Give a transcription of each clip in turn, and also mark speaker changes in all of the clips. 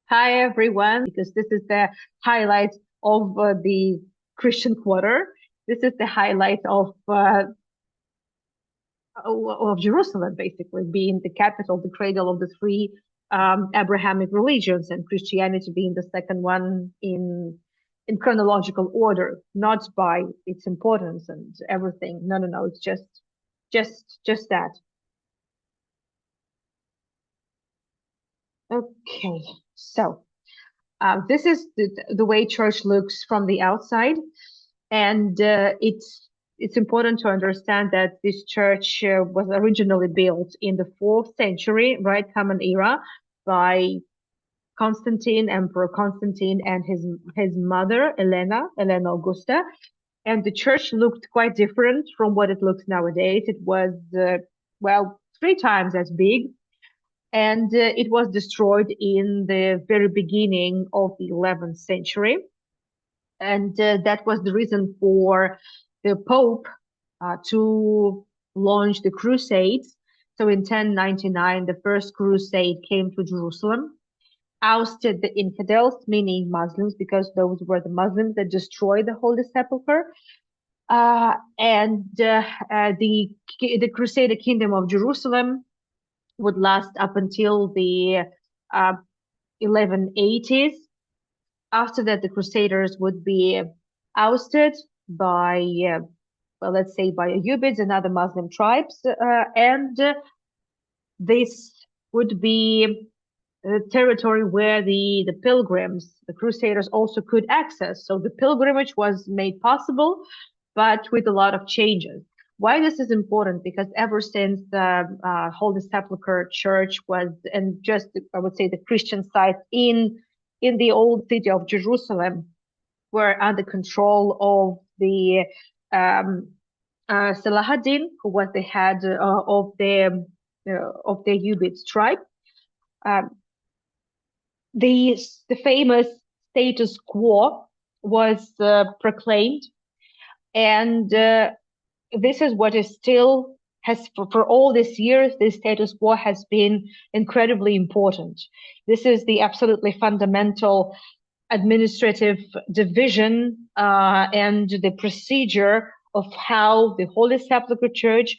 Speaker 1: Hi everyone, because this is the highlight of the Christian quarter. This is the highlight of Jerusalem, basically being the capital, the cradle of the three Abrahamic religions, and Christianity being the second one in chronological order, not by its importance and everything. No, no, no. It's just that. Okay, so. This is the way church looks from the outside, and it's important to understand that this church was originally built in the fourth century, right, Common Era, by Constantine, Emperor Constantine, and his mother Elena Augusta. And the church looked quite different from what it looks nowadays. It was well, three times as big, and it was destroyed in the very beginning of the 11th century. And that was the reason for the Pope to launch the Crusades. So in 1099, the first crusade came to Jerusalem, ousted the infidels, meaning Muslims, because those were the Muslims that destroyed the Holy Sepulchre. The Crusader Kingdom of Jerusalem would last up until the 1180s. After that, the Crusaders would be ousted by, well, let's say by Ayyubids and other Muslim tribes, and this would be a territory where the pilgrims, the Crusaders, also could access. So the pilgrimage was made possible, but with a lot of changes. Why this is important? Because ever since the Holy Sepulchre Church was, and just I would say the Christian sites in the old city of Jerusalem were under control of the Salahuddin, who was the head of the Ubaid tribe. Um, the famous status quo was proclaimed, and this is what is still has for all these years. This status quo has been incredibly important. This is the absolutely fundamental administrative division and the procedure of how the Holy Sepulchre Church,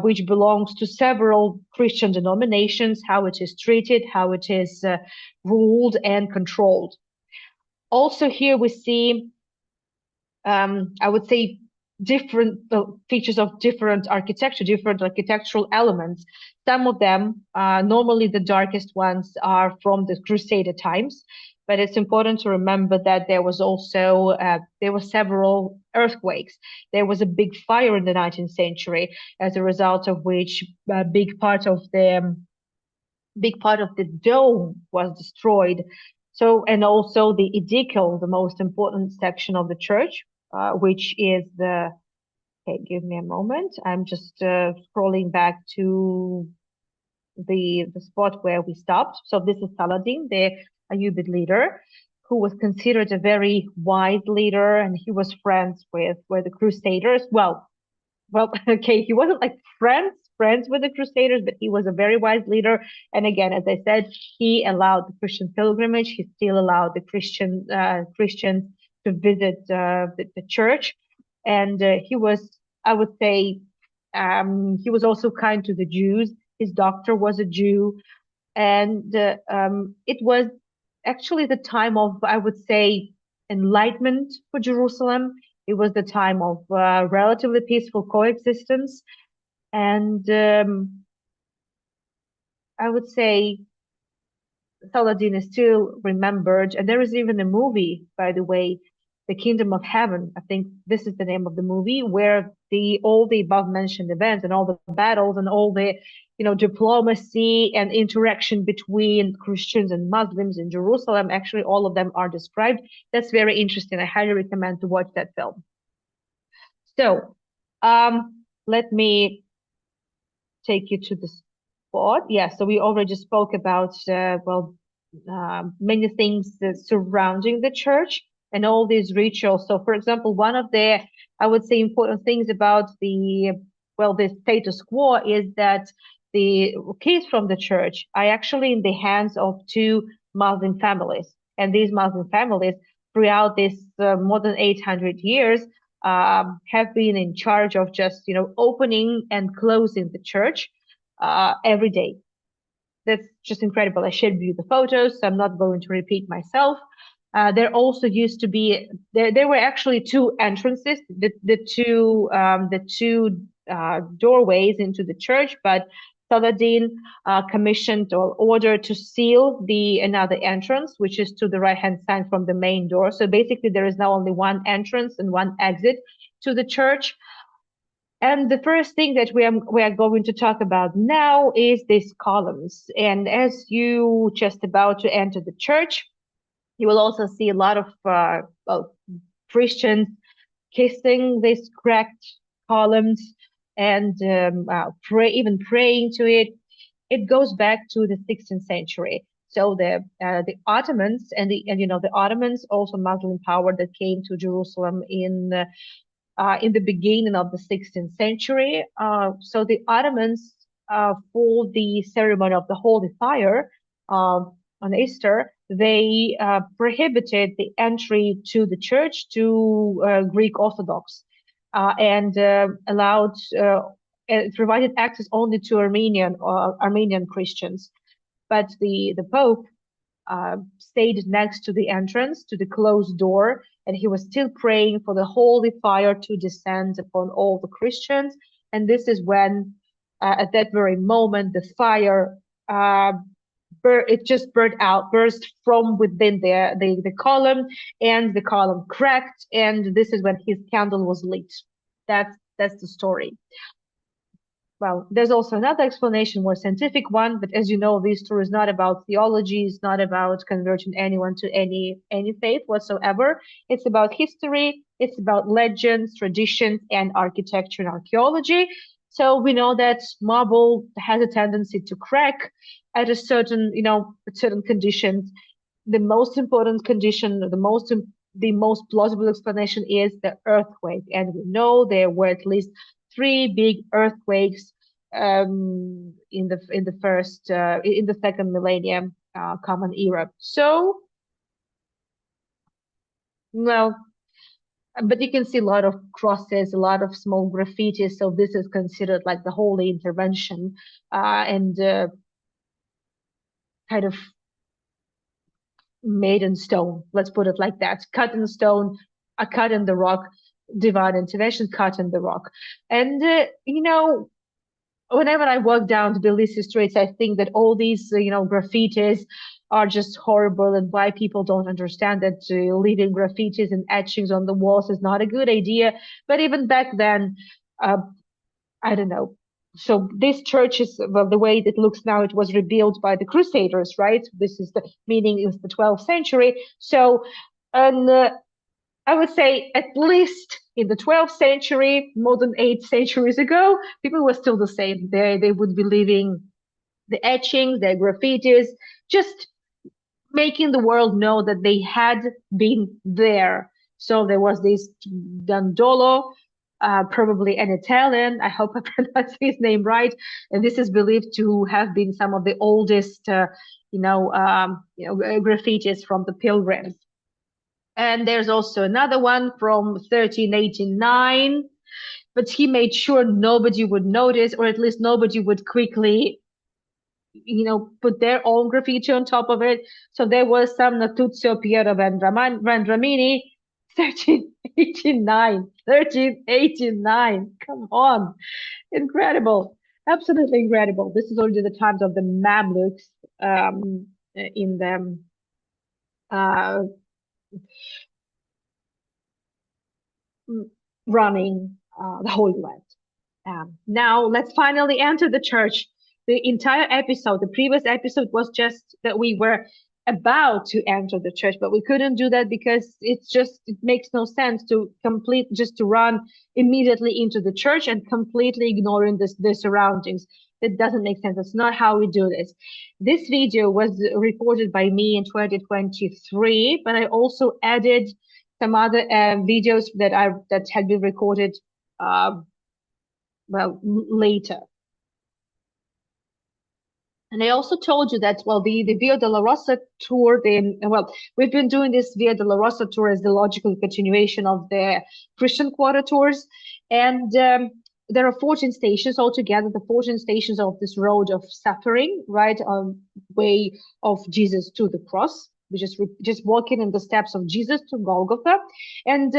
Speaker 1: which belongs to several Christian denominations, how it is treated, how it is ruled and controlled. Also here we see, I would say, different features of different architecture, different architectural elements. Some of them, normally the darkest ones, are from the Crusader times, but it's important to remember that there was also there were several earthquakes. There was a big fire in the 19th century, as a result of which a big part of the dome was destroyed. So, and also the Aedicule, the most important section of the church, which is the, okay, give me a moment. I'm just scrolling back to the spot where we stopped. So this is Saladin, the Ayyubid leader, who was considered a very wise leader, and he was friends with the Crusaders. Well, okay, he wasn't like friends with the Crusaders, but he was a very wise leader. And again, as I said, he allowed the Christian pilgrimage. He still allowed the Christians to visit the church, and he was, I would say, he was also kind to the Jews. His doctor was a Jew, and it was actually the time of, I would say, enlightenment for Jerusalem. It was the time of relatively peaceful coexistence, and I would say Saladin is still remembered. And there is even a movie, by the way, The Kingdom of Heaven. I think this is the name of the movie, where all the above mentioned events and all the battles and all the diplomacy and interaction between Christians and Muslims in Jerusalem, actually all of them are described. That's very interesting. I highly recommend to watch that film. So, let me take you to the spot. Yeah, so we already spoke about, many things surrounding the church and all these rituals. So, for example, one of the, I would say, important things about the status quo is that the keys from the church are actually in the hands of two Muslim families. And these Muslim families, throughout this more than 800 years, have been in charge of just, opening and closing the church every day. That's just incredible. I shared with you the photos, so I'm not going to repeat myself. There also used to be there were actually two entrances, the two doorways into the church, but Saladin commissioned or ordered to seal the another entrance, which is to the right hand side from the main door. So basically, there is now only one entrance and one exit to the church. And the first thing that we are going to talk about now is these columns. And as you just about to enter the church, you will also see a lot of Christians kissing these cracked columns and even praying to it. It goes back to the 16th century. So the Ottomans and the Ottomans, also Muslim power that came to Jerusalem in the beginning of the 16th century. So the Ottomans, for the ceremony of the Holy Fire on Easter, they prohibited the entry to the church to Greek Orthodox and allowed provided access only to Armenian Christians. But the Pope stayed next to the entrance, to the closed door, and he was still praying for the holy fire to descend upon all the Christians. And this is when, at that very moment, the fire it just burst from within the column, and the column cracked, and this is when his candle was lit. That's the story. Well, there's also another explanation, more scientific one, but as you know, this tour is not about theology, it's not about converting anyone to any faith whatsoever. It's about history, it's about legends, traditions, and architecture and archaeology. So we know that marble has a tendency to crack at certain conditions. The most important condition, the most plausible explanation is the earthquake, and we know there were at least 3 big earthquakes in the second millennium Common Era. So, well, but you can see a lot of crosses, a lot of small graffitis. So this is considered like the holy intervention and kind of made in stone. Let's put it like that: cut in stone, a cut in the rock. Divine intervention, cut in the rock. And whenever I walk down the Tbilisi streets, I think that all these, graffitis are just horrible, and why people don't understand that leaving graffitis and etchings on the walls is not a good idea. But even back then, I don't know. So this church is, well, the way it looks now, it was rebuilt by the Crusaders, right? This is the meaning is the 12th century. So, and I would say at least in the 12th century, more than 8 centuries ago, people were still the same. They would be leaving the etchings, their graffitis, just making the world know that they had been there. So there was this Dandolo, probably an Italian. I hope I pronounced his name right. And this is believed to have been some of the oldest, graffitis from the pilgrims. And there's also another one from 1389, but he made sure nobody would notice, or at least nobody would quickly, put their own graffiti on top of it. So there was some Natuzio Piero Vendramini, 1389. Come on. Incredible. Absolutely incredible. This is already the times of the Mamluks in the running the Holy Land. Now let's finally enter the church. The entire episode, the previous episode, was just that we were about to enter the church, but we couldn't do that because it makes no sense to run immediately into the church and completely ignoring the surroundings. It doesn't make sense. That's not how we do this. This video was recorded by me in 2023, but I also added some other videos that had been recorded later. And I also told you that, well, the Via Dolorosa tour, we've been doing this Via Dolorosa tour as the logical continuation of the Christian quarter tours. And there are 14 stations altogether, the 14 stations of this road of suffering, right, on way of Jesus to the cross. We just walking in the steps of Jesus to Golgotha. And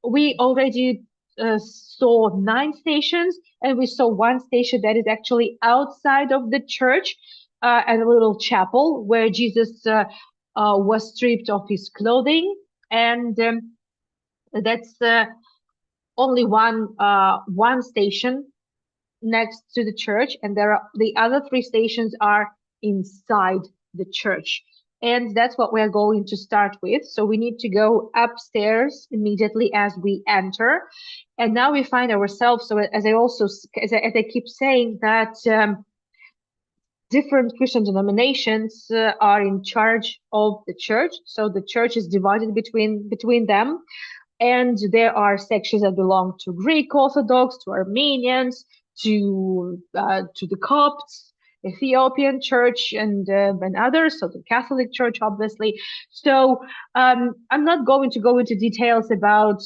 Speaker 1: we already saw 9 stations, and we saw one station that is actually outside of the church, and a little chapel where Jesus was stripped of his clothing, and that's only one station next to the church, and the other 3 stations are inside the church. And that's what we're going to start with. So we need to go upstairs immediately as we enter. And now we find ourselves, so as I keep saying, that different Christian denominations are in charge of the church. So the church is divided between them. And there are sections that belong to Greek Orthodox, to Armenians, to the Copts, Ethiopian Church, and others. So the Catholic Church, obviously. So I'm not going to go into details about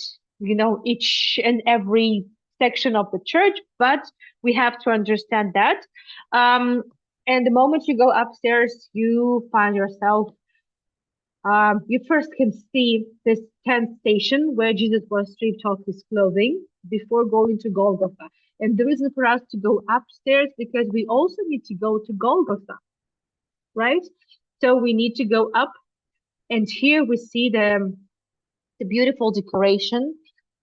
Speaker 1: each and every section of the church, but we have to understand that. And the moment you go upstairs, you find yourself. You first can see this 10th station where Jesus was stripped of his clothing before going to Golgotha. And the reason for us to go upstairs, because we also need to go to Golgotha, right? So we need to go up, and here we see the beautiful decoration.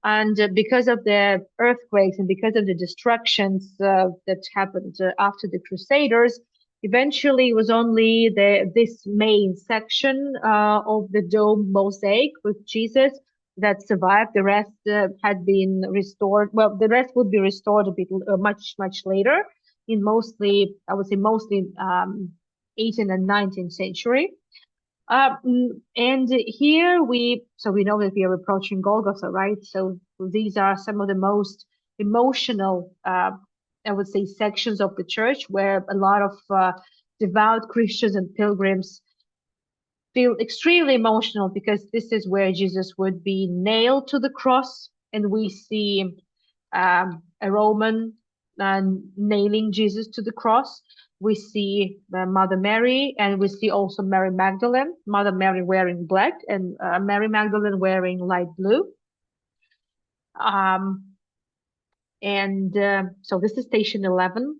Speaker 1: And because of the earthquakes and because of the destructions that happened after the Crusaders, eventually it was only this main section of the dome mosaic with Jesus that survived. The rest had been restored. Well, the rest would be restored a bit much later, in mostly, I would say, 18th and 19th century. And here we know that we are approaching Golgotha, right? So these are some of the most emotional, I would say, sections of the church where a lot of devout Christians and pilgrims feel extremely emotional, because this is where Jesus would be nailed to the cross, and we see a Roman nailing Jesus to the cross. We see Mother Mary, and we see also Mary Magdalene, Mother Mary wearing black, and Mary Magdalene wearing light blue. So this is station 11,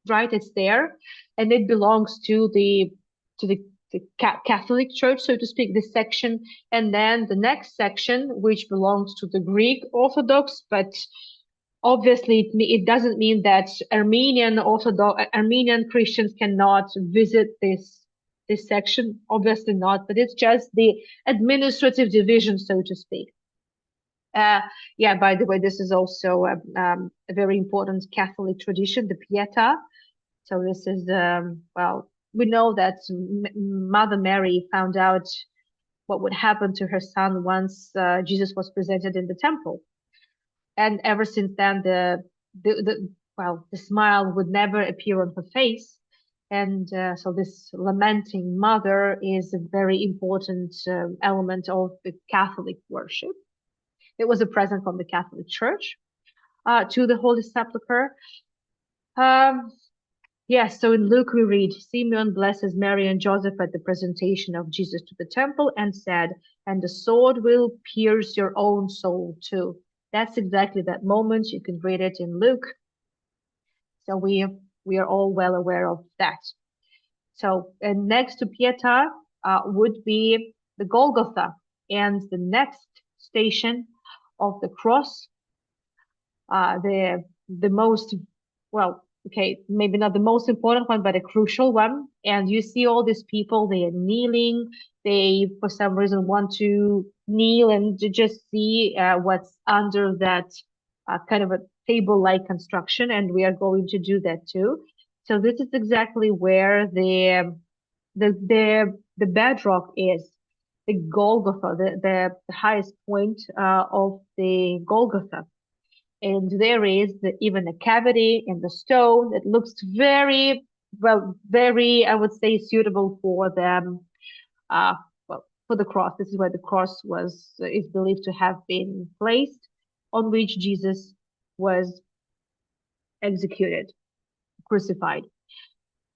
Speaker 1: right? It's there, and it belongs to the Catholic Church, so to speak, this section. And then the next section, which belongs to the Greek Orthodox, but obviously it doesn't mean that Armenian Christians cannot visit this section. Obviously not, but it's just the administrative division, so to speak. Yeah, by the way, this is also a very important Catholic tradition, the Pietà. So this is, well, we know that Mother Mary found out what would happen to her son once Jesus was presented in the temple. And ever since then, the smile would never appear on her face. And so this lamenting mother is a very important element of the Catholic worship. It was a present from the Catholic Church to the Holy Sepulchre. Yes, so in Luke we read, Simeon blesses Mary and Joseph at the presentation of Jesus to the temple and said, and the sword will pierce your own soul too. That's exactly that moment. You can read it in Luke. So we are all well aware of that. So, and next to Pietà would be the Golgotha, and the next station of the cross, the most, well, okay, maybe not the most important one, but a crucial one. And you see all these people, they are kneeling. They, for some reason, want to kneel and to just see what's under that kind of a table-like construction. And we are going to do that too. So this is exactly where the bedrock is, the Golgotha, the highest point of the Golgotha. And there is even a cavity in the stone that looks very well, very, I would say, suitable for them. Uh, well, for the cross. This is where the cross is believed to have been placed, on which Jesus was executed, crucified.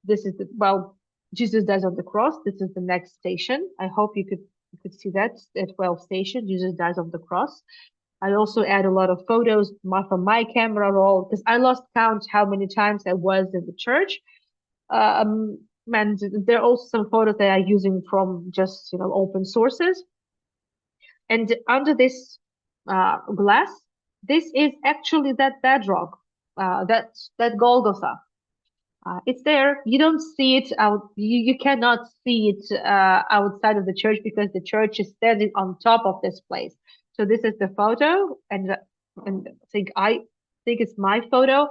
Speaker 1: This is well, Jesus dies on the cross. This is the next station. I hope you could see that at 12 station. Jesus dies on the cross. I also add a lot of photos from my camera roll because I lost count how many times I was in the church. Um, and there are also some photos that I'm using from just open sources. And under this glass, this is actually that bedrock, that Golgotha. It's there. You don't see it out. You cannot see it outside of the church because the church is standing on top of this place. So this is the photo, and I think it's my photo.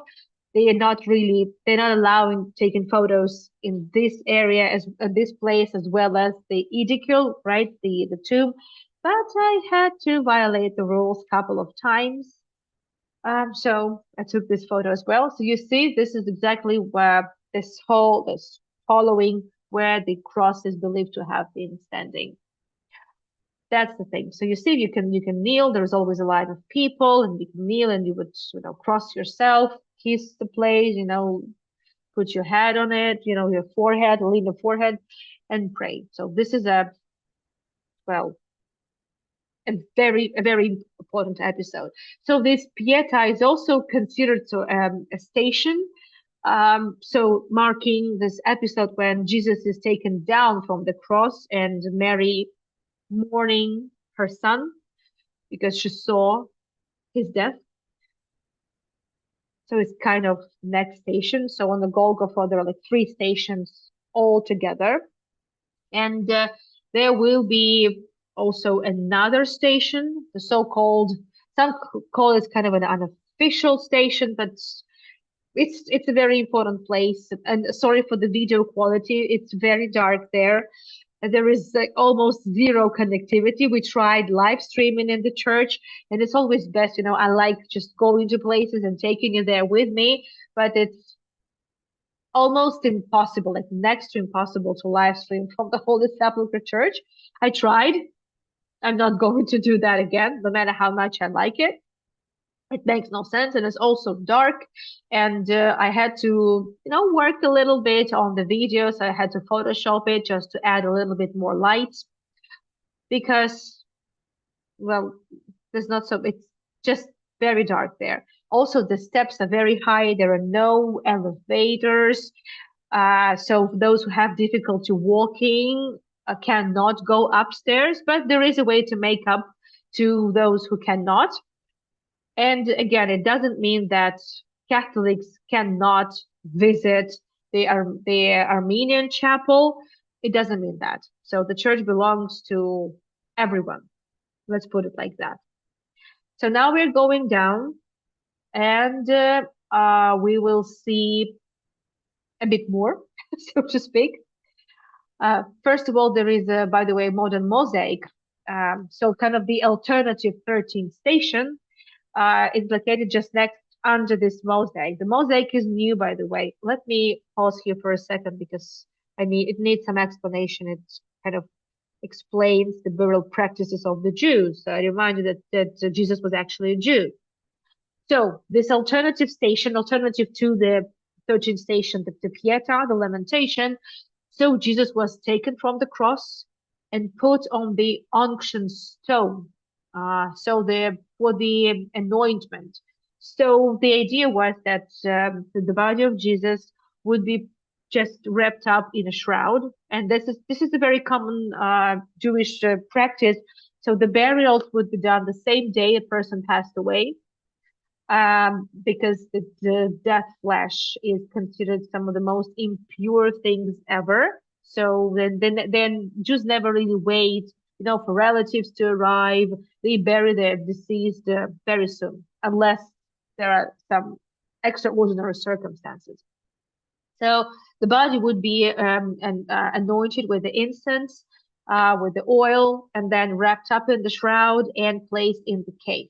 Speaker 1: They're not allowing taking photos in this area as this place as well as the Aedicule, right? The tomb. But I had to violate the rules a couple of times. So I took this photo as well. So you see, this is exactly where this following where the cross is believed to have been standing. That's the thing. So you see, you can kneel. There's always a line of people, and you can kneel, and you would cross yourself, kiss the place, put your head on it, your forehead, lean the forehead, and pray. So this is well, a very important episode. So this Pieta is also considered a station. So marking this episode when Jesus is taken down from the cross and Mary mourning her son because she saw his death. So it's kind of next station. So on the Golgotha, there are like 3 stations all together. And there will be also another station, the so-called, some call it kind of an unofficial station, but it's a very important place. And sorry for the video quality, it's very dark there. And there is like almost zero connectivity. We tried live streaming in the church, and it's always best, I like just going to places and taking it there with me, but it's almost impossible, like next to impossible to live stream from the Holy Sepulchre Church. I tried. I'm not going to do that again, no matter how much I like it. It makes no sense, and it's also dark. And I had to, work a little bit on the videos. I had to Photoshop it just to add a little bit more light because, well, there's not so, it's just very dark there. Also, the steps are very high. There are no elevators. So those who have difficulty walking cannot go upstairs, but there is a way to make up to those who cannot. And again, it doesn't mean that Catholics cannot visit the Armenian chapel. It doesn't mean that. So the church belongs to everyone. Let's put it like that. So now we're going down, and we will see a bit more, so to speak. First of all, there is, by the way, modern mosaic. So kind of the alternative 13th station is located just next under this mosaic. The mosaic is new, by the way. Let me pause here for a second because it needs some explanation. It kind of explains the burial practices of the Jews. I remind you that Jesus was actually a Jew. So this alternative station, alternative to the 13th station, the Pieta, the Lamentation. So Jesus was taken from the cross and put on the unction stone. For the anointment. So the idea was that the body of Jesus would be just wrapped up in a shroud, and this is a very common Jewish practice. So the burials would be done the same day a person passed away, because the death flesh is considered some of the most impure things ever. So then Jews never really wait, for relatives to arrive. They bury their deceased very soon, unless there are some extraordinary circumstances. So the body would be anointed with the incense, with the oil, and then wrapped up in the shroud and placed in the cave.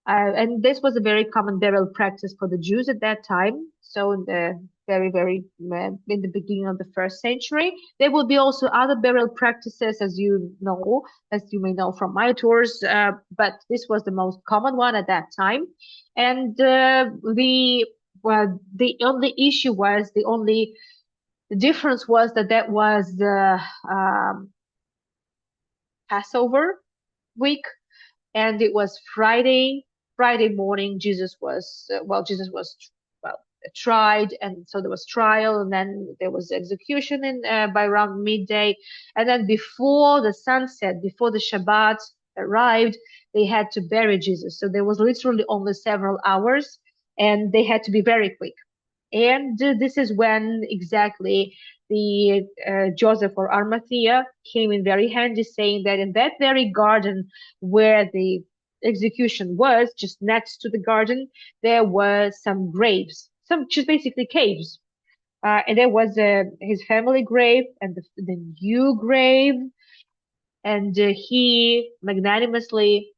Speaker 1: And this was a very common burial practice for the Jews at that time. So in the very in the beginning of the first century, there will be also other burial practices, as you may know from my tours. But this was the most common one at that time. And the only issue was the difference was that was Passover week, and it was Friday morning. Jesus was well tried, and so there was trial, and then there was execution in by around midday, and then before the sunset, before the Shabbat arrived, they had to bury Jesus. So there was literally only several hours, and they had to be very quick. And this is when exactly the Joseph or Arimathea came in very handy, saying that in that very garden where the execution was, just next to the garden, there were some graves, some just basically caves. And there was his family grave and the new grave, and he magnanimously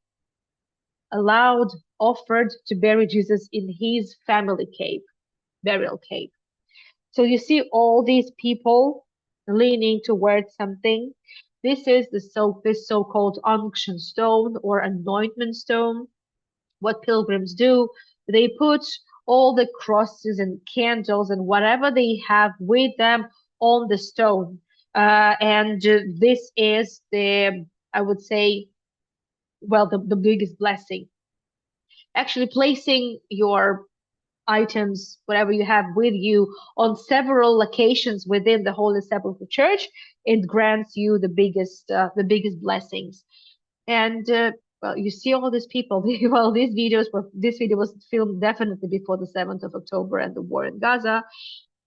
Speaker 1: allowed, offered to bury Jesus in his family cave, burial cave. So you see all these people leaning towards something. This is this so-called unction stone or anointment stone. What pilgrims do, they put all the crosses and candles and whatever they have with them on the stone. And this is I would say, well, the biggest blessing. Actually placing your items, whatever you have with you, on several locations within the Holy Sepulchre Church, it grants you the biggest blessings. And well, you see all these people. Well, this video was filmed definitely before the 7th of October and the war in Gaza,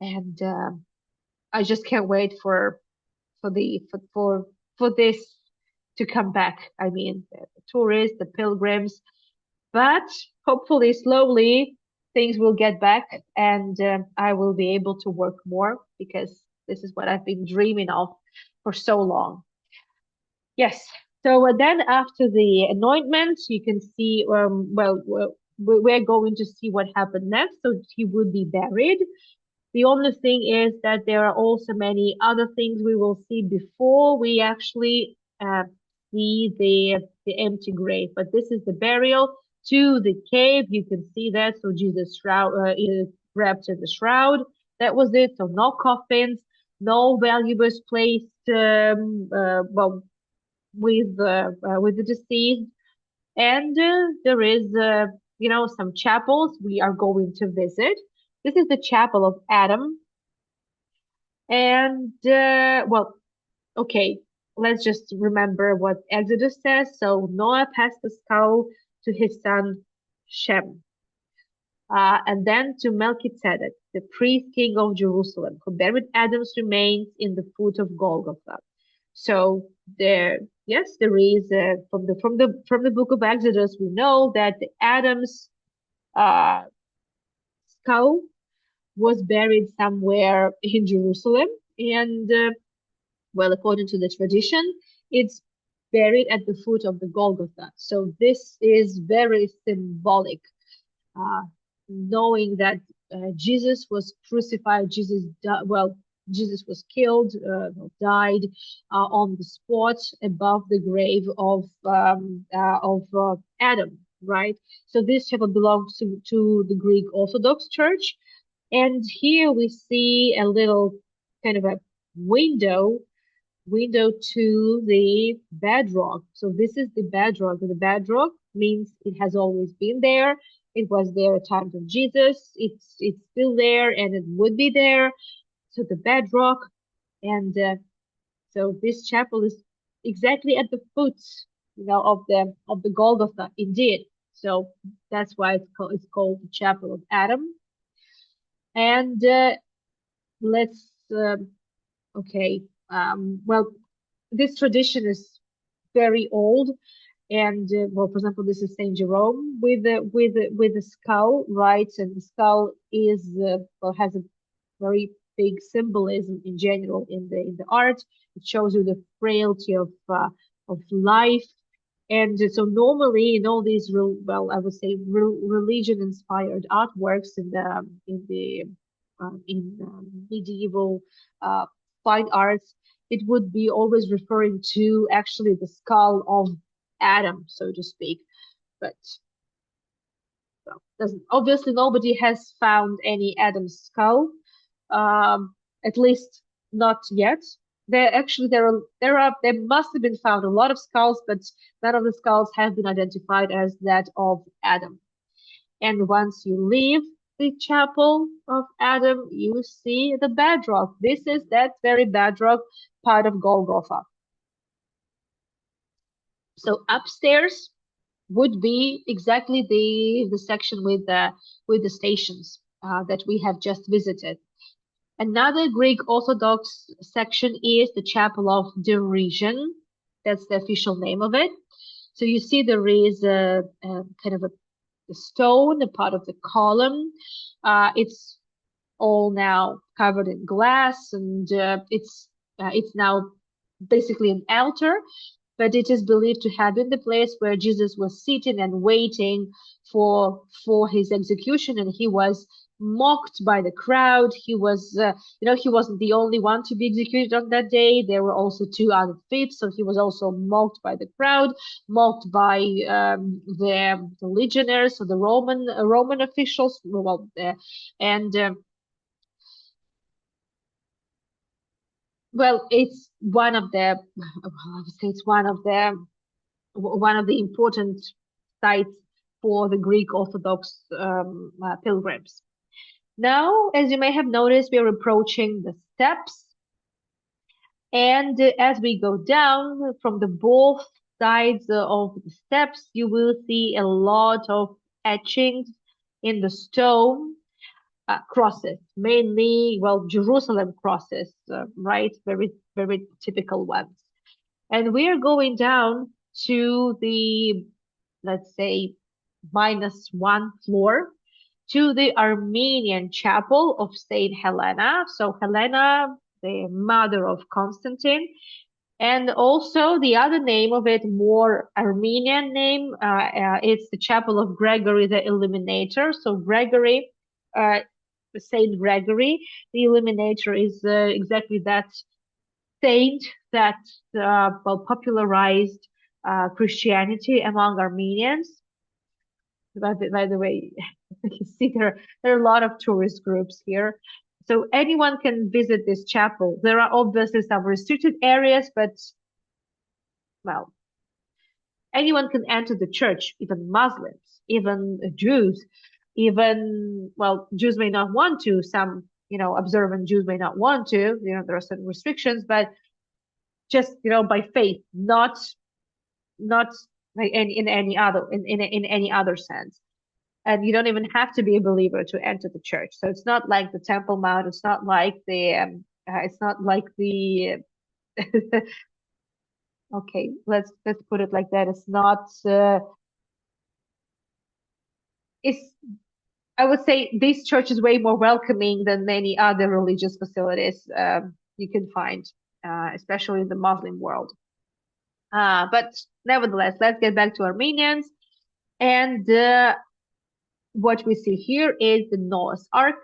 Speaker 1: and I just can't wait for the for this to come back. I mean, the tourists, the pilgrims, but hopefully slowly things will get back, and I will be able to work more because this is what I've been dreaming of for so long. Yes. So then after the anointment, you can see, we're going to see what happened next. So he would be buried. The only thing is that there are also many other things we will see before we actually see the empty grave. But this is the burial to the cave. You can see that. So Jesus is wrapped in the shroud. That was it. So no coffins, no valuables placed with the deceased, and there is some chapels we are going to visit. This is the chapel of Adam, and okay, let's just remember what Exodus says. So Noah passed the skull to his son Shem, and then to Melchizedek, the priest king of Jerusalem, who buried Adam's remains in the foot of Golgotha. So there is from the book of Exodus, we know that Adam's uh, skull was buried somewhere in Jerusalem, and well, according to the tradition, it's buried at the foot of the Golgotha. So this is very symbolic, uh, knowing that Jesus was crucified, Jesus was killed, died on the spot above the grave of Adam, right? So this chapel belongs to the Greek Orthodox Church, and here we see a little kind of a window to the bedrock. So this is the bedrock. The bedrock means it has always been there. It was there at times of Jesus. It's still there, and it would be there. So the bedrock, and so this chapel is exactly at the foot, of the Golgotha, indeed. So that's why it's called the Chapel of Adam. And let's okay. Well, this tradition is very old, and well, for example, this is Saint Jerome with the skull, right? And the skull is has a very big symbolism in general in the art. It shows you the frailty of life, And so normally in all these, I would say religion-inspired artworks in medieval uh, fine arts, it would be always referring to actually the skull of Adam, so to speak. But well, doesn't obviously nobody has found any Adam's skull, at least not yet. There must have been found a lot of skulls, but none of the skulls have been identified as that of Adam. And once you leave the chapel of Adam, you see the bedrock. This is that very bedrock part of Golgotha. So upstairs would be exactly the section with the stations that we have just visited. Another Greek Orthodox section is the Chapel of Derision. That's the official name of it. So you see there is a kind of a stone, a part of the column. It's all now covered in glass, and it's now basically an altar, but it is believed to have been the place where Jesus was sitting and waiting for his execution, and he was mocked by the crowd. He was, he wasn't the only one to be executed on that day. There were also two other thieves, so he was also mocked by the crowd, mocked by the legionnaires, so the Roman officials. Well, and well, it's one of the, I would say it's one of the important sites for the Greek Orthodox pilgrims. Now, as you may have noticed, we are approaching the steps, and as we go down from the both sides of the steps, you will see a lot of etchings in the stone, crosses, mainly, well, Jerusalem crosses, right? Very, very typical ones. And we are going down to the, let's say, -1 floor to the Armenian chapel of Saint Helena. So Helena, the mother of Constantine, and also the other name of it, more Armenian name, it's the chapel of Gregory the Illuminator. So Gregory, Saint Gregory the Illuminator is exactly that saint that popularized Christianity among Armenians. By the way, you see there are a lot of tourist groups here. So anyone can visit this chapel. There are obviously some restricted areas, but well, anyone can enter the church, even Muslims, even Jews, even, well, Jews may not want to, some, observant Jews may not want to, there are certain restrictions, but just, by faith, not like in any other, in any other sense. And you don't even have to be a believer to enter the church. So it's not like the Temple Mount. It's not like the okay, let's put it like that. It's not, it's, I would say this church is way more welcoming than many other religious facilities you can find, especially in the Muslim world. But nevertheless, let's get back to Armenians. And what we see here is the Noah's Ark.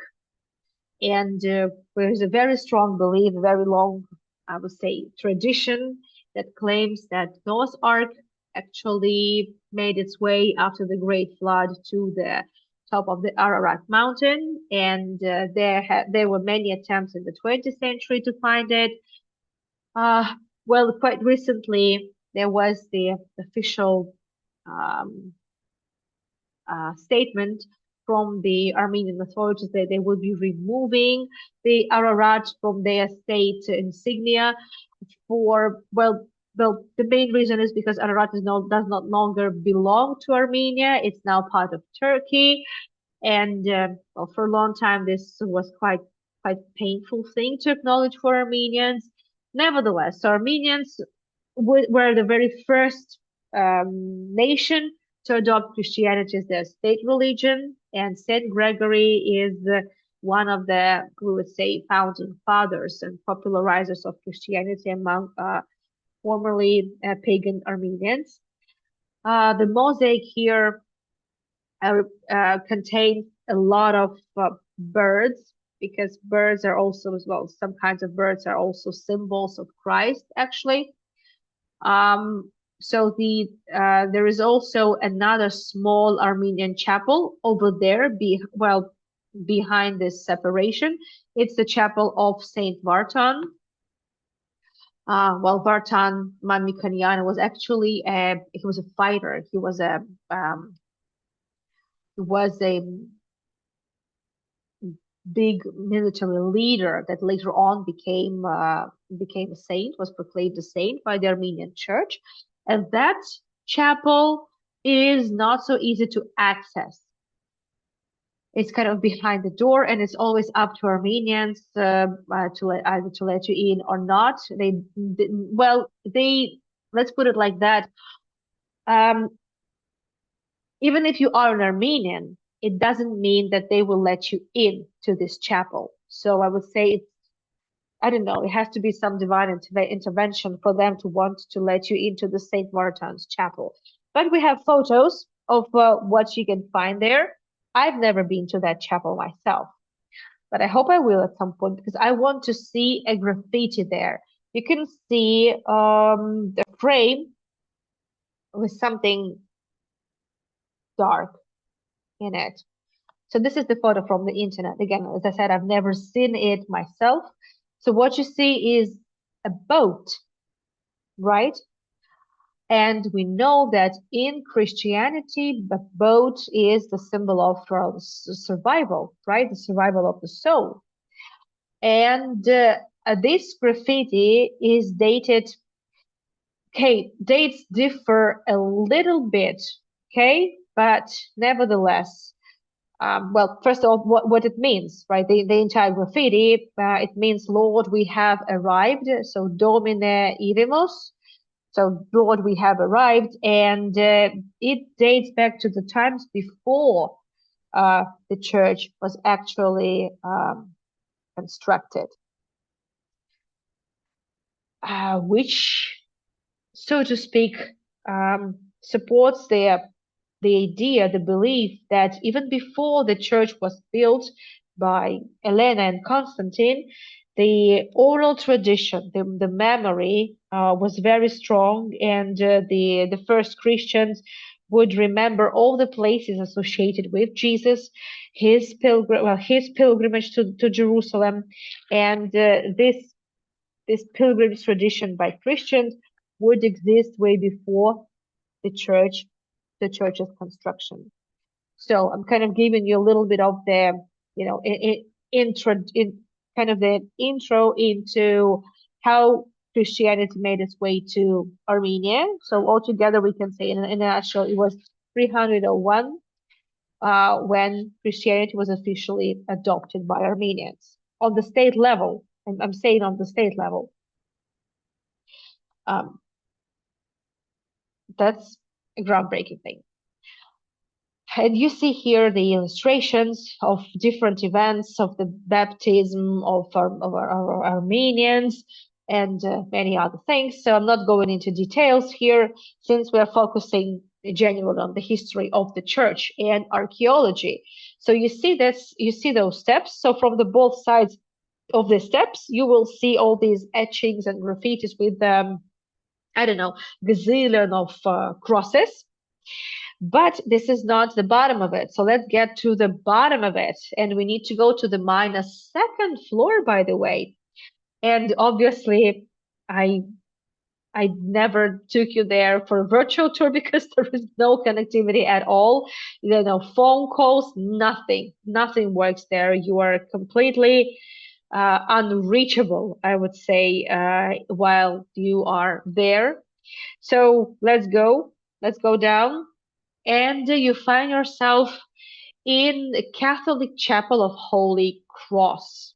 Speaker 1: And there's a very strong belief, a very long, I would say, tradition that claims that Noah's Ark actually made its way after the Great Flood to the top of the Ararat mountain. And there were many attempts in the 20th century to find it. Well, quite recently, there was the official statement from the Armenian authorities that they will be removing the Ararat from their state insignia for, well, the main reason is because Ararat does not longer belong to Armenia. It's now part of Turkey. And well, for a long time, this was quite painful thing to acknowledge for Armenians. Nevertheless, so Armenians were the very first nation to adopt Christianity as their state religion, and Saint Gregory is one of the, we would say, founding fathers and popularizers of Christianity among formerly pagan Armenians. The mosaic here contains a lot of birds, because birds are also, as well, some kinds of birds are also symbols of Christ, actually. So there is also another small Armenian chapel over there, behind this separation. It's the chapel of Saint Vartan. Vartan Mamikanian was actually he was a fighter. He was a big military leader that later on became a saint, was proclaimed a saint by the Armenian Church, and that chapel is not so easy to access. It's kind of behind the door, and it's always up to Armenians either to let you in or not. Let's put it like that. Um, Even if you are an Armenian, it doesn't mean that they will let you in to this chapel. So I would say I don't know, it has to be some divine intervention for them to want to let you into the St. Martin's chapel. But we have photos of what you can find there. I've never been to that chapel myself, but I hope I will at some point, because I want to see a graffiti there. You can see the frame with something dark in it. So this is the photo from the internet. Again, as I said, I've never seen it myself. So what you see is a boat, right? And we know that in Christianity, the boat is the symbol of survival, right? The survival of the soul. And this graffiti is dated. Okay, dates differ a little bit, okay? But nevertheless, first of all, what it means, right? The entire graffiti, it means, Lord, we have arrived. So Domine irimus. So Lord, we have arrived. And it dates back to the times before the church was actually constructed, which, so to speak, supports the idea, the belief that even before the church was built by Elena and Constantine, the oral tradition, the memory was very strong, and the first Christians would remember all the places associated with Jesus, his pilgrimage to Jerusalem, and this pilgrimage tradition by Christians would exist way before the church's construction. So I'm kind of giving you a little bit of the, kind of the intro into how Christianity made its way to Armenia. So altogether, we can say in a nutshell, it was 301 when Christianity was officially adopted by Armenians on the state level. And I'm saying on the state level. That's a groundbreaking thing. And you see here the illustrations of different events of the baptism of our Armenians and many other things. So I'm not going into details here, since we are focusing generally on the history of the church and archaeology. So you see those steps. So from the both sides of the steps, you will see all these etchings and graffitis with gazillion of crosses. But this is not the bottom of it. So let's get to the bottom of it. And we need to go to the -2nd floor, by the way. And obviously, I never took you there for a virtual tour because there is no connectivity at all. No phone calls, nothing. Nothing works there. You are completely unreachable, I would say, while you are there. So let's go. Let's go down. And you find yourself in the Catholic Chapel of Holy Cross.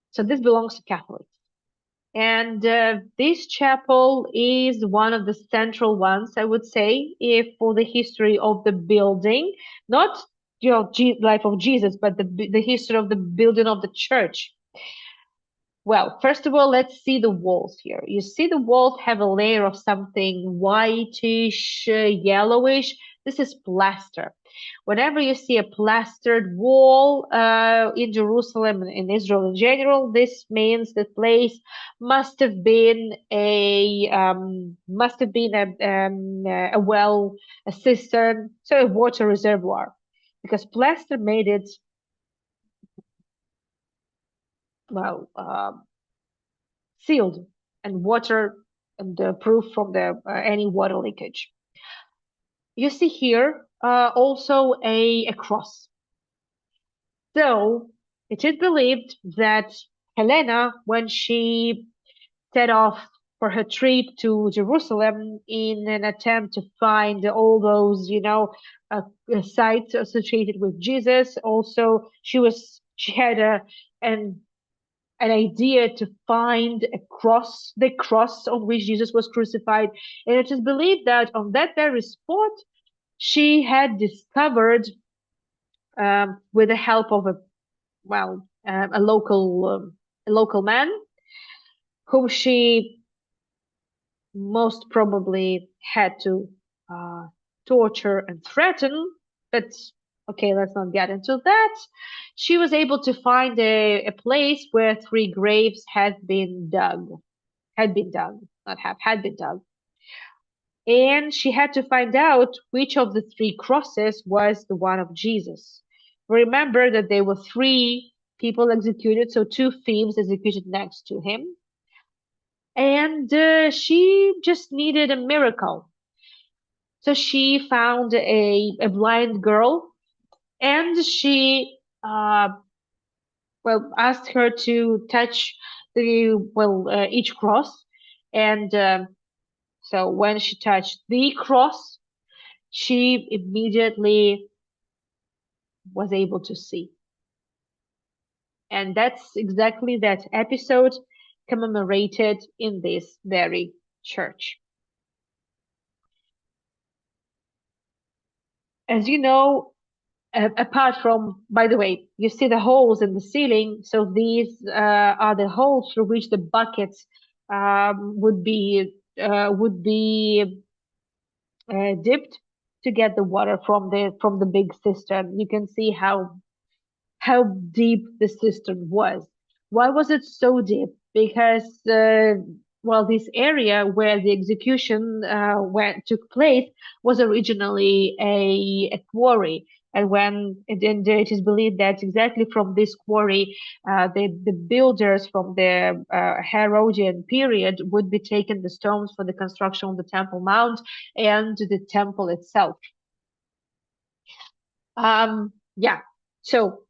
Speaker 1: So this belongs to Catholics. And this chapel is one of the central ones, I would say, for the history of the building. Not life of Jesus, but the history of the building of the church. Well, first of all, let's see the walls here. You see the walls have a layer of something whitish, yellowish. This is plaster. Whenever you see a plastered wall in Jerusalem and in Israel in general, this means the place must have been a well, a cistern, so a water reservoir, because plaster made it well. Sealed and water and proof from the any water leakage. You see here also a cross. So it is believed that Helena, when she set off for her trip to Jerusalem in an attempt to find all those, uh, sites associated with Jesus, also she had an an idea to find the cross on which Jesus was crucified. And it is believed that on that very spot, she had discovered, with the help of a local man, whom she most probably had to uh, torture and threaten. But okay, let's not get into that. She was able to find a place where three graves had been dug, not have, had been dug. And she had to find out which of the three crosses was the one of Jesus. Remember that there were three people executed, so two thieves executed next to him. And she just needed a miracle. So she found a blind girl and she asked her to touch each cross. And so when she touched the cross, she immediately was able to see. And that's exactly that episode commemorated in this very church. As you know, apart from, by the way, you see the holes in the ceiling. So these are the holes through which the buckets would be dipped to get the water from the big cistern. You can see how deep the cistern was. Why was it so deep? Because this area where the execution took place was originally a quarry. And it is believed that exactly from this quarry, the builders from the Herodian period would be taking the stones for the construction of the Temple Mount and the temple itself. Yeah, so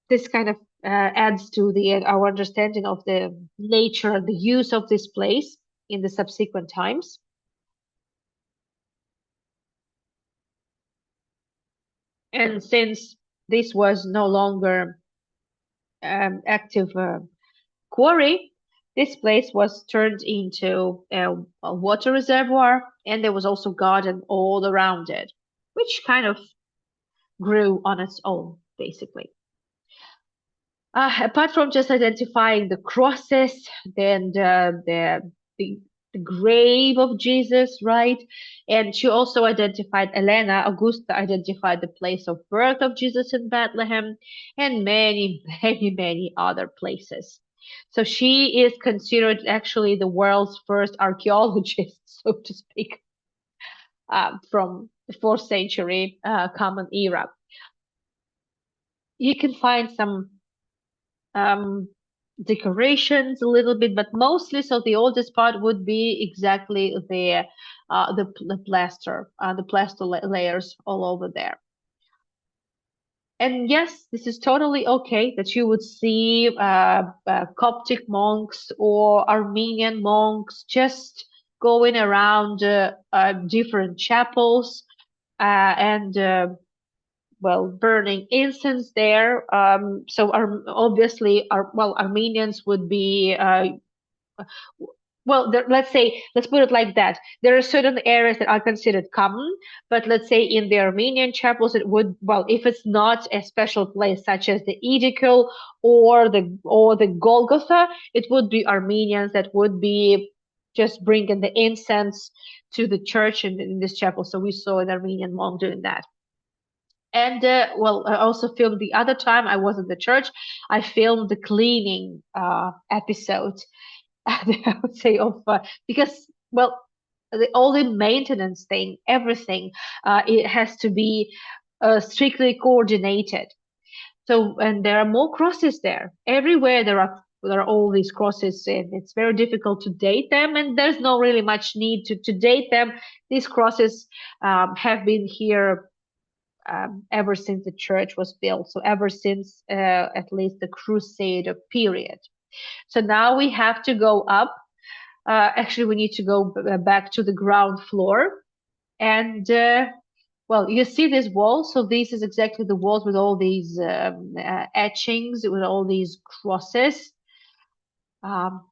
Speaker 1: this kind of adds to our understanding of the nature, the use of this place in the subsequent times. And since this was no longer active quarry, this place was turned into a water reservoir, and there was also garden all around it, which kind of grew on its own, basically. Apart from just identifying the crosses, then the grave of Jesus, right? And she also identified Elena, Augusta identified the place of birth of Jesus in Bethlehem, and many, many, many other places. So she is considered actually the world's first archaeologist, so to speak, from the 4th century Common Era. You can find some decorations a little bit, but mostly, so the oldest part would be exactly the plaster, layers all over there. And yes, this is totally okay that you would see Coptic monks or Armenian monks just going around different chapels and burning incense there. So obviously, Armenians would be well, let's put it like that. There are certain areas that are considered common, but let's say in the Armenian chapels, it would, well, if it's not a special place such as the Aedicule or the Golgotha, it would be Armenians that would be just bringing the incense to the church in this chapel. So we saw an Armenian monk doing that. And well, I also filmed the other time I was in the church. I filmed the cleaning episode. I would say of because well, all the maintenance thing, everything, it has to be strictly coordinated. So, and there are more crosses there. Everywhere there are all these crosses, and it's very difficult to date them. And there's not really much need to date them. These crosses have been here ever since the church was built. So ever since at least the Crusade period. So now we have to go up. Actually, we need to go back to the ground floor. And well, you see this wall. So this is exactly the walls with all these etchings, with all these crosses. Um,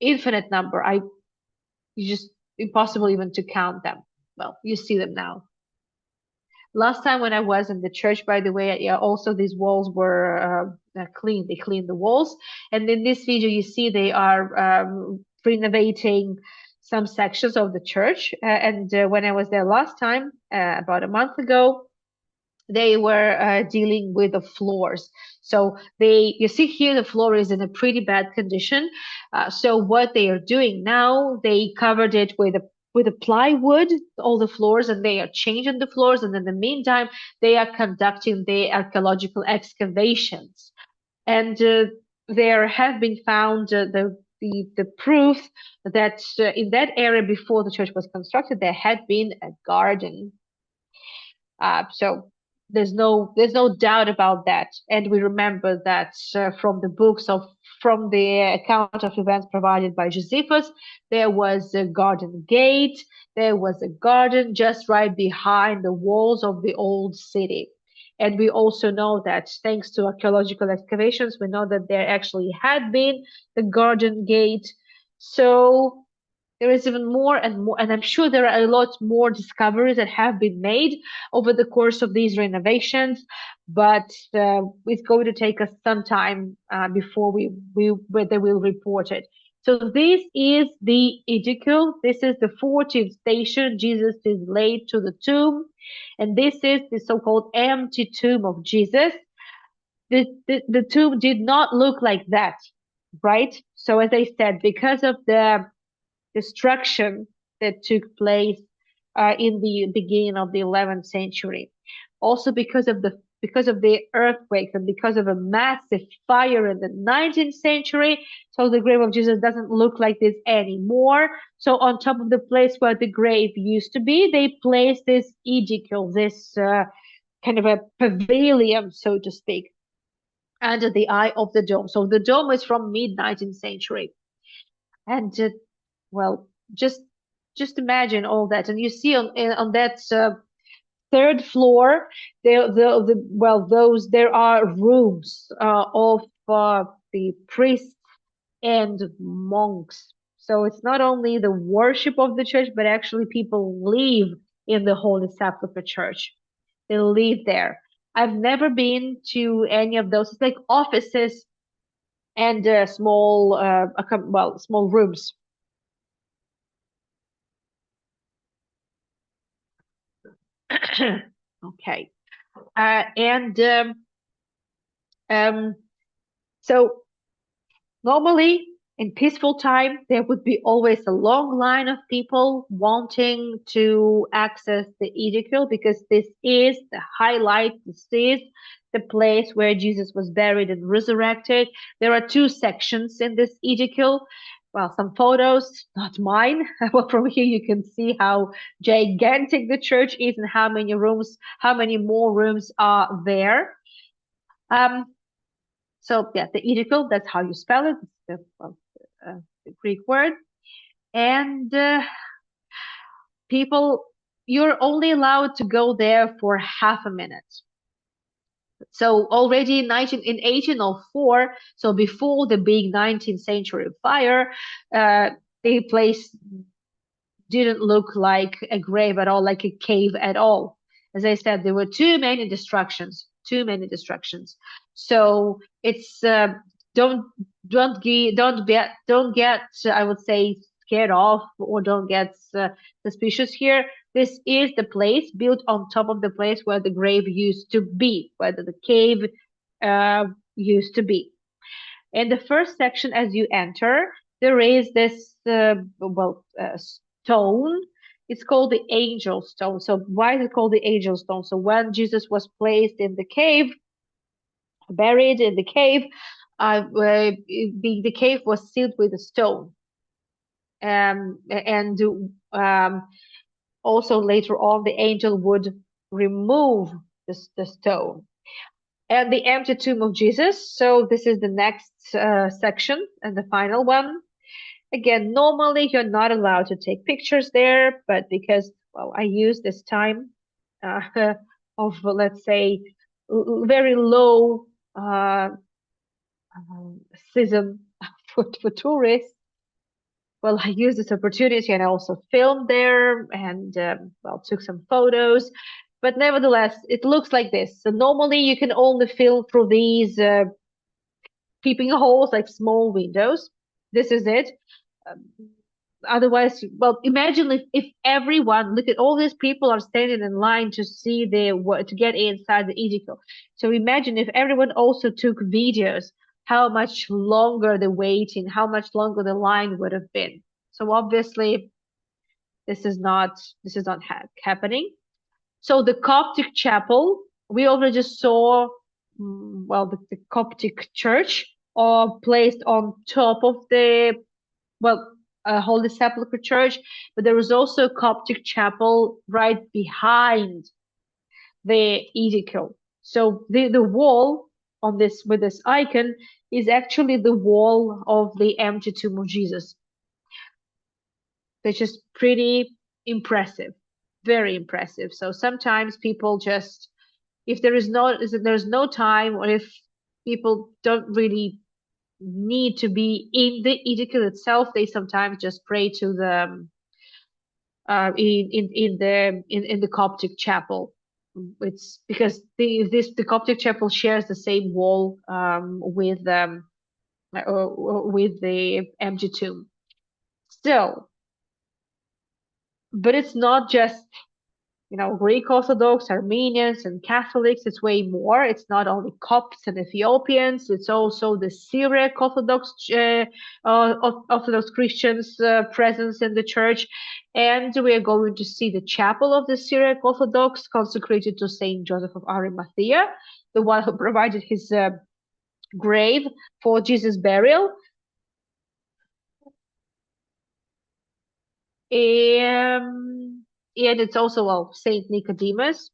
Speaker 1: Infinite number. You just impossible even to count them. Well, you see them now. Last time when I was in the church, by the way, yeah, also these walls were cleaned. They cleaned the walls. And in this video, you see they are renovating some sections of the church. And when I was there last time, about a month ago, they were dealing with the floors. So you see here, the floor is in a pretty bad condition. So what they are doing now, they covered it with a plywood, all the floors, and they are changing the floors. And in the meantime, they are conducting the archaeological excavations. And there have been found the proof that in that area before the church was constructed, there had been a garden. So there's no doubt about that. And we remember that from the account of events provided by Josephus, there was a garden gate, there was a garden just right behind the walls of the old city. And we also know that thanks to archaeological excavations, we know that there actually had been the garden gate. So there is even more and more, and I'm sure there are a lot more discoveries that have been made over the course of these renovations, but it's going to take us some time before they will report it. So this is the Aedicule. This is the 14th station. Jesus is laid to the tomb, and this is the so-called empty tomb of Jesus. The tomb did not look like that, right? So as I said, because of the destruction that took place in the beginning of the 11th century. Also because of the earthquakes and because of a massive fire in the 19th century, so the grave of Jesus doesn't look like this anymore. So on top of the place where the grave used to be, they placed this Aedicule, this kind of a pavilion, so to speak, under the eye of the dome. So the dome is from mid-19th century. And well, just imagine all that, and you see on that third floor, there are rooms of the priests and monks. So it's not only the worship of the church, but actually people live in the Holy Sepulchre Church. They live there. I've never been to any of those. It's like offices and small rooms. Okay. And um, so normally in peaceful time, there would be always a long line of people wanting to access the Aedicule because this is the highlight. This is the place where Jesus was buried and resurrected. There are two sections in this Aedicule. Well, some photos, not mine. Well, from here you can see how gigantic the church is and how many more rooms are there. So yeah, the Aedicule, that's how you spell it. It's the Greek word. And people, you're only allowed to go there for half a minute. So already in 1804, so before the big 19th century fire, the place didn't look like a grave at all, like a cave at all. As I said, there were too many distractions, too many distractions. So it's don't don't get I would say scared off, or don't get suspicious here. This is the place built on top of the place where the grave used to be, where the cave uh, used to be. In the first section, as you enter, there is this stone. It's called the angel stone. So why is it called the angel stone? So when Jesus was placed in the cave, buried in the cave, the cave was sealed with a stone. And also later on, the angel would remove the stone and the empty tomb of Jesus. So this is the next section and the final one. Again, normally you're not allowed to take pictures there, but because, well, I use this time of, let's say, very low season for tourists, well, I used this opportunity and I also filmed there and, well, took some photos. But nevertheless, it looks like this. So normally you can only film through these peeping holes, like small windows. This is it. Um, Otherwise, well, imagine if everyone, look at all these people are standing in line to see to get inside the Aedicule. So imagine if everyone also took videos, how much longer the waiting, how much longer the line would have been. So obviously, this is not happening. So the Coptic chapel, we already just saw, well, the Coptic church, placed on top of the, well, Holy Sepulchre church, but there was also a Coptic chapel right behind the Aedicule. So the wall on this with this icon is actually the wall of the empty tomb of Jesus, which is pretty impressive, very impressive. So sometimes people just, if there's no time, or if people don't really need to be in the Aedicule itself, they sometimes just pray to the in the Coptic chapel. It's because the Coptic chapel shares the same wall with the empty tomb. So, but it's not just, Greek Orthodox, Armenians, and Catholics. It's way more. It's not only Copts and Ethiopians. It's also the Syriac Orthodox Christians' presence in the church. And we are going to see the chapel of the Syriac Orthodox consecrated to Saint Joseph of Arimathea, the one who provided his grave for Jesus' burial. And it's also, well, Saint Nicodemus.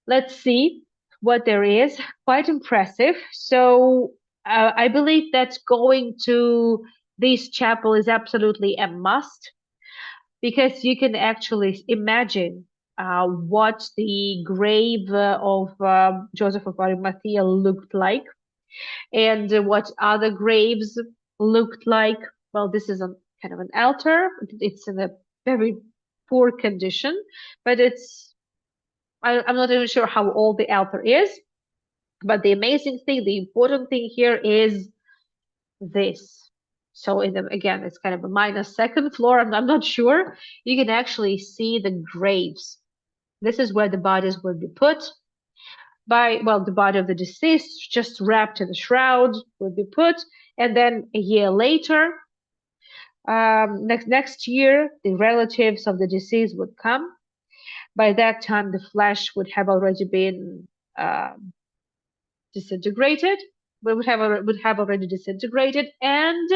Speaker 1: Let's see what there is. Quite impressive. So I believe that going to this chapel is absolutely a must, because you can actually imagine what the grave of Joseph of Arimathea looked like, and what other graves looked like. Well, this is a kind of an altar. It's in a very poor condition, but I'm not even sure how old the altar is. But the amazing thing, the important thing here is this. So again, it's kind of a minus second floor. I'm not sure. You can actually see the graves. This is where the bodies will be put. The body of the deceased, just wrapped in a shroud, will be put. And then a year later, next year, the relatives of the deceased would come. By that time, the flesh would have already been disintegrated. Would have already disintegrated, and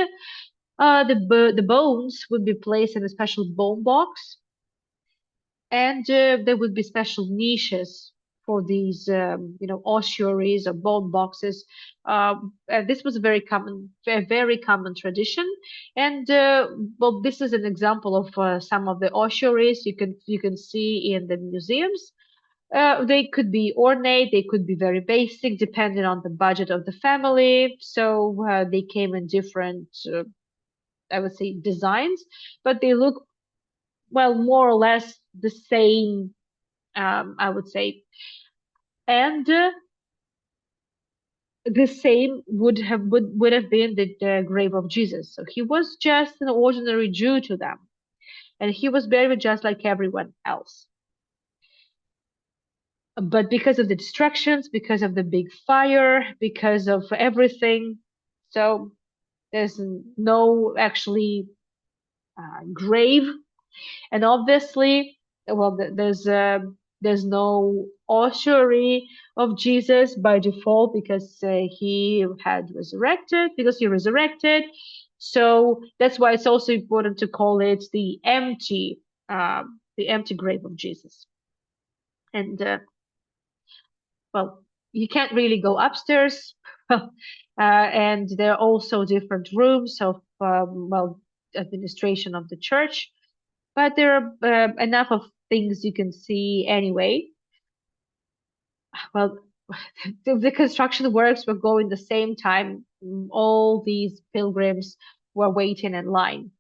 Speaker 1: the bones would be placed in a special bone box, and there would be special niches for these, ossuaries or bone boxes. And this was a very common tradition. And well, this is an example of some of the ossuaries you can see in the museums. They could be ornate, they could be very basic, depending on the budget of the family. So they came in different I would say, designs, but they look, well, more or less the same, I would say. And the same would have been the grave of Jesus. So he was just an ordinary Jew to them, and he was buried just like everyone else. But because of the distractions, because of the big fire, because of everything, so there's no actually grave, and obviously, well, there's no ossuary of Jesus by default because he had resurrected, because he resurrected. So that's why it's also important to call it the empty grave of Jesus. And well, you can't really go upstairs. And there are also different rooms of, well, administration of the church, but there are enough of things you can see anyway. Well, the construction works were going the same time. All these pilgrims were waiting in line.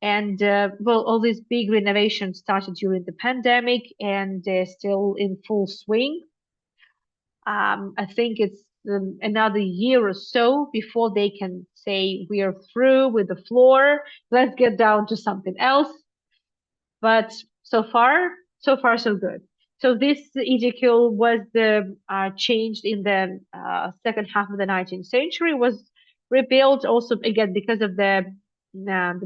Speaker 1: And well, all these big renovations started during the pandemic and they're still in full swing. I think it's another year or so before they can say we are through with the floor. Let's get down to something else. But so far, so good. So this Aedicule was changed in the second half of the 19th century. Was rebuilt also again because of the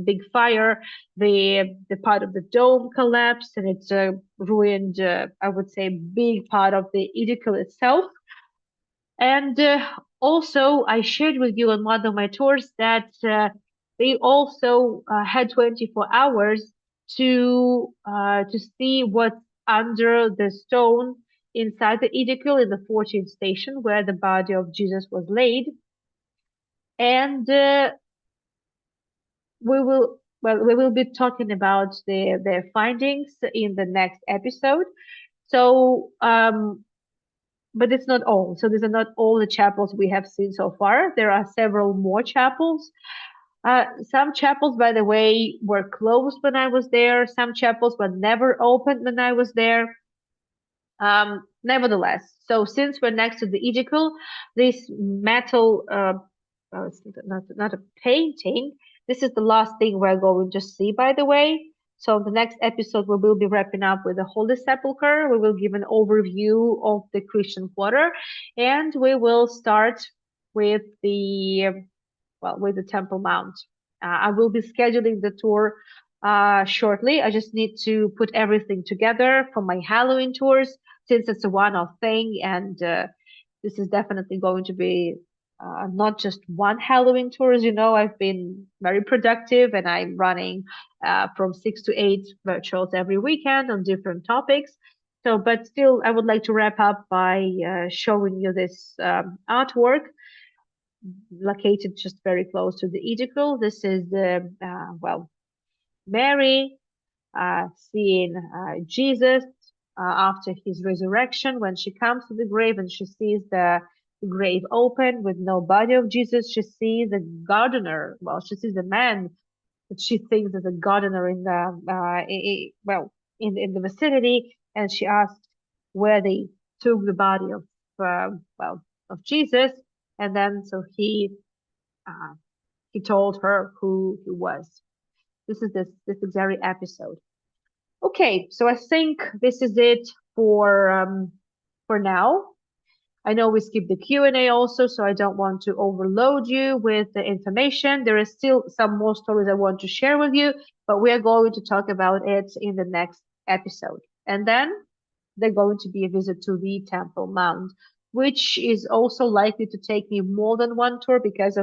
Speaker 1: big fire. The part of the dome collapsed and it's ruined. I would say big part of the Aedicule itself. And also, I shared with you on one of my tours that they also had 24 hours to see what's under the stone inside the Aedicule in the 14th station where the body of Jesus was laid. And we will be talking about their findings in the next episode. So but it's not all. So these are not all the chapels we have seen so far. There are several more chapels. Some chapels, by the way, were closed when I was there. Some chapels were never opened when I was there. Nevertheless, so since we're next to the Aedicule, this metal, it's not a painting. This is the last thing we're going to see, by the way. So the next episode, we will be wrapping up with the Holy Sepulchre. We will give an overview of the Christian quarter, and we will start with with the Temple Mount. I will be scheduling the tour shortly. I just need to put everything together for my Halloween tours since it's a one-off thing, and this is definitely going to be not just one Halloween tour. As you know, I've been very productive and I'm running from 6 to 8 virtuals every weekend on different topics. So, but still, I would like to wrap up by showing you this artwork located just very close to the Aedicule. This is the, Mary seeing Jesus after his resurrection when she comes to the grave and she sees the grave open with no body of Jesus. She sees a gardener. Well, she sees a man that she thinks is a gardener in the in the vicinity, and she asks where they took the body of of Jesus, and then so he told her who he was. This is this very episode. Okay, so I think this is it for now. I know we skipped the Q&A also, so I don't want to overload you with the information. There is still some more stories I want to share with you, but we are going to talk about it in the next episode. And then they're going to be a visit to the Temple Mount, which is also likely to take me more than one tour because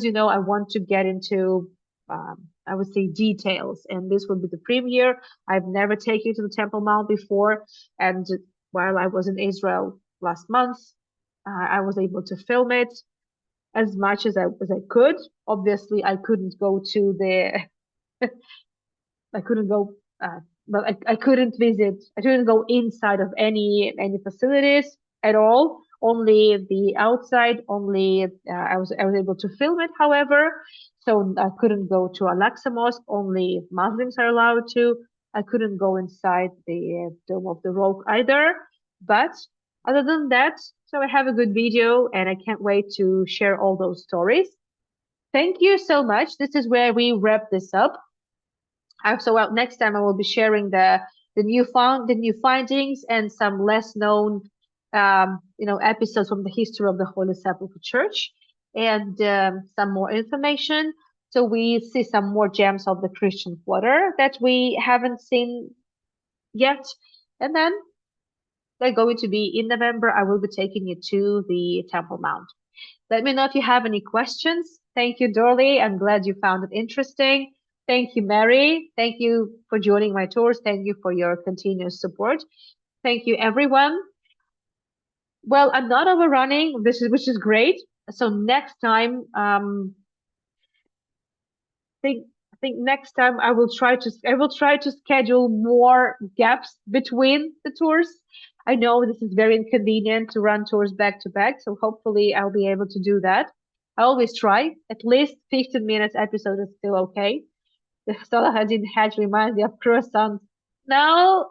Speaker 1: you know I want to get into I would say details, and this will be the premiere. I've never taken you to the Temple Mount before, and while I was in Israel last month, I was able to film it as much as I could. Obviously, I couldn't go to the I couldn't go I couldn't visit. I couldn't go inside of any facilities at all. only the outside, only I was able to film it, however, so I couldn't go to Al-Aqsa Mosque. Only Muslims are allowed to. I couldn't go inside the Dome of the Rock either. But other than that, so I have a good video, and I can't wait to share all those stories. Thank you so much. This is where we wrap this up. So next time I will be sharing the new findings and some less known episodes from the history of the Holy Sepulchre Church, and some more information. So we see some more gems of the Christian quarter that we haven't seen yet. And then they're going to be in November. I will be taking you to the Temple Mount. Let me know if you have any questions. Thank you, Dorley. I'm glad you found it interesting. Thank you, Mary. Thank you for joining my tours. Thank you for your continuous support. Thank you, everyone. Well, I'm not overrunning, which is great. So next time, I think next time I will try to schedule more gaps between the tours. I know this is very inconvenient to run tours back to back, so hopefully I'll be able to do that. I always try. At least 15 minutes episode is still okay. The Salahadin Hajj reminds me of croissants. Now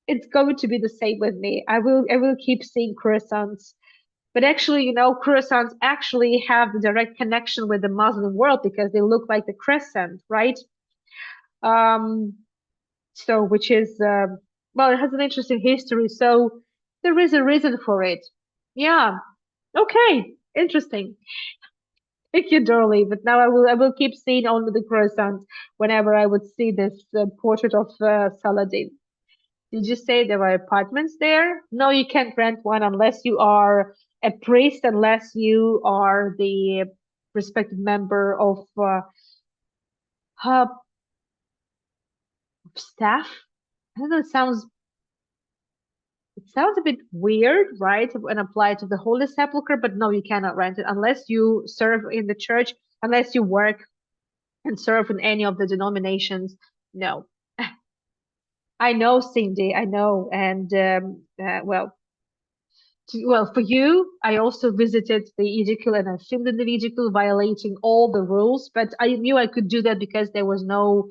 Speaker 1: it's going to be the same with me. I will keep seeing croissants. But actually, croissants actually have the direct connection with the Muslim world because they look like the crescent, right? Um, so which is well, it has an interesting history, so there is a reason for it. Yeah. Okay. Interesting. Thank you, Dorley. But now I will keep seeing only the croissants whenever I would see this portrait of Saladin. Did you say there were apartments there? No, you can't rent one unless you are a priest, unless you are the respected member of hub staff. I don't know, it sounds a bit weird, right? When applied to the Holy Sepulchre, but no, you cannot rent it unless you serve in the church, unless you work and serve in any of the denominations. No. I know, Cindy, I know. And well, for you, I also visited the Aedicule and I filmed in the Aedicule, violating all the rules, but I knew I could do that because there was no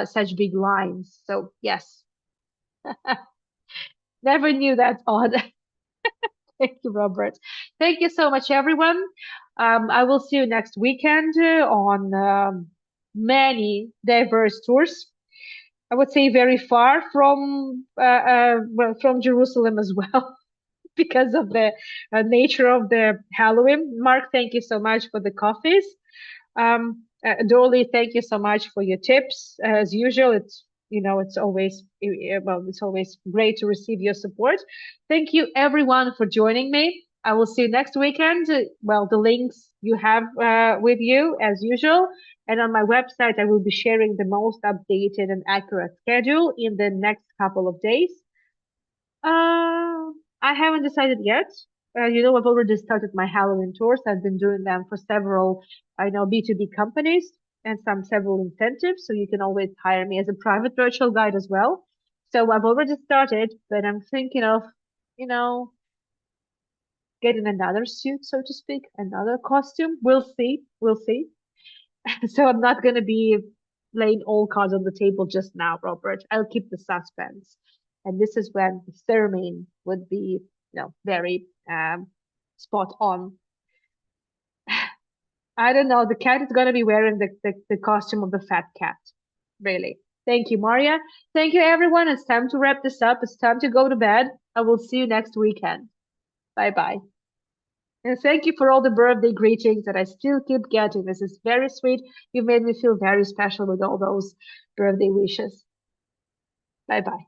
Speaker 1: such big lines. So yes, never knew that odd. Thank you, Robert. Thank you so much, everyone. I will see you next weekend on many diverse tours. I would say very far from well, from Jerusalem as well. Because of the nature of the Halloween. Mark, thank you so much for the coffees. Dorley, thank you so much for your tips. As usual, it's always well, it's always great to receive your support. Thank you everyone for joining me. I will see you next weekend. Well, the links you have with you as usual. And on my website, I will be sharing the most updated and accurate schedule in the next couple of days. I haven't decided yet. I've already started my Halloween tours. I've been doing them for several, I know, B2B companies and several incentives. So you can always hire me as a private virtual guide as well. So I've already started, but I'm thinking of, you know, getting another suit, so to speak, another costume. We'll see. We'll see. So I'm not going to be laying all cards on the table just now, Robert. I'll keep the suspense. And this is when the ceremony would be, very spot on. I don't know. The cat is going to be wearing the costume of the fat cat. Really. Thank you, Maria. Thank you, everyone. It's time to wrap this up. It's time to go to bed. I will see you next weekend. Bye bye. And thank you for all the birthday greetings that I still keep getting. This is very sweet. You made me feel very special with all those birthday wishes. Bye bye.